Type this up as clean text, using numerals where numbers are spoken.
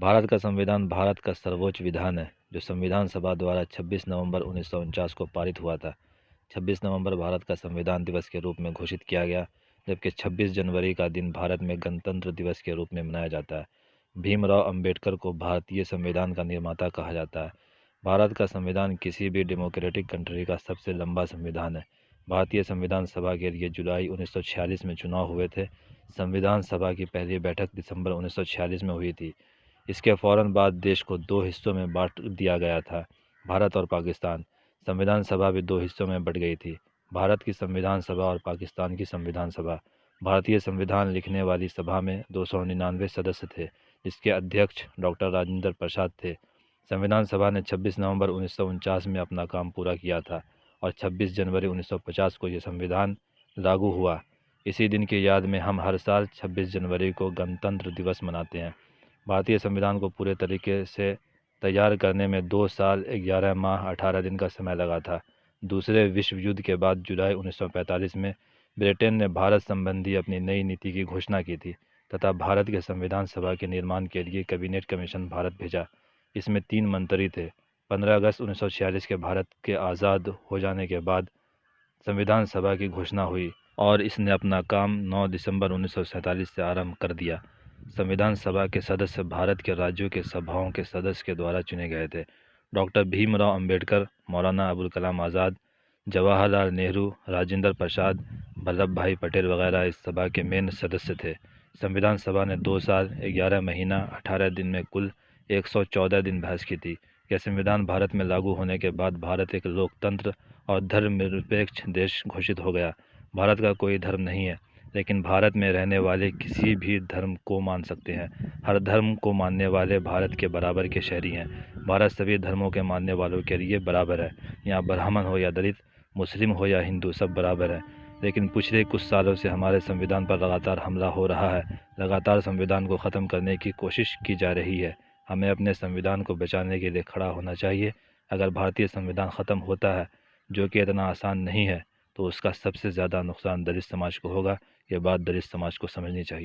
भारत का संविधान भारत का सर्वोच्च विधान है, जो संविधान सभा द्वारा 26 नवंबर 1949 को पारित हुआ था। 26 नवंबर भारत का संविधान दिवस के रूप में घोषित किया गया, जबकि 26 जनवरी का दिन भारत में गणतंत्र दिवस के रूप में मनाया जाता है। भीमराव अंबेडकर को भारतीय संविधान का निर्माता कहा जाता है। भारत का संविधान किसी भी डेमोक्रेटिक कंट्री का सबसे लंबा संविधान है। भारतीय संविधान सभा के लिए जुलाई 1946 में चुनाव हुए थे। संविधान सभा की पहली बैठक दिसंबर 1946 में हुई थी। इसके फ़ौरन बाद देश को दो हिस्सों में बांट दिया गया था, भारत और पाकिस्तान। संविधान सभा भी दो हिस्सों में बट गई थी, भारत की संविधान सभा और पाकिस्तान की संविधान सभा। भारतीय संविधान लिखने वाली सभा में 299 सदस्य थे, जिसके अध्यक्ष डॉक्टर राजेंद्र प्रसाद थे। संविधान सभा ने 26 नवंबर 1949 में अपना काम पूरा किया था और 26 जनवरी 1950 को यह संविधान लागू हुआ। इसी दिन की याद में हम हर साल 26 जनवरी को गणतंत्र दिवस मनाते हैं। भारतीय संविधान को पूरे तरीके से तैयार करने में 2 साल 11 माह 18 दिन का समय लगा था। दूसरे विश्व युद्ध के बाद जुलाई 1945 में ब्रिटेन ने भारत संबंधी अपनी नई नीति की घोषणा की थी तथा भारत के संविधान सभा के निर्माण के लिए कैबिनेट कमीशन भारत भेजा। इसमें 3 मंत्री थे। 15 अगस्त 1946 के भारत के आज़ाद हो जाने के बाद संविधान सभा की घोषणा हुई और इसने अपना काम 9 दिसंबर 1947 से आरंभ कर दिया। संविधान सभा के सदस्य भारत के राज्यों के सभाओं के सदस्य के द्वारा चुने गए थे। डॉक्टर भीमराव अंबेडकर, मौलाना अबुल कलाम आज़ाद, जवाहरलाल नेहरू, राजेंद्र प्रसाद, वल्लभ भाई पटेल वगैरह इस सभा के मेन सदस्य थे। संविधान सभा ने 2 साल 11 महीना 18 दिन में कुल 114 दिन बहस की थी। यह संविधान भारत में लागू होने के बाद भारत एक लोकतंत्र और धर्मनिरपेक्ष देश घोषित हो गया। भारत का कोई धर्म नहीं है, लेकिन भारत में रहने वाले किसी भी धर्म को मान सकते हैं। हर धर्म को मानने वाले भारत के बराबर के शहरी हैं। भारत सभी धर्मों के मानने वालों के लिए बराबर है। यहाँ ब्राह्मण हो या दलित, मुस्लिम हो या हिंदू, सब बराबर है। लेकिन पिछले कुछ सालों से हमारे संविधान पर लगातार हमला हो रहा है। लगातार संविधान को ख़त्म करने की कोशिश की जा रही है। हमें अपने संविधान को बचाने के लिए खड़ा होना चाहिए। अगर भारतीय संविधान ख़त्म होता है, जो कि इतना आसान नहीं है, तो उसका सबसे ज़्यादा नुकसान दलित समाज को होगा। ये बात दलित समाज को समझनी चाहिए।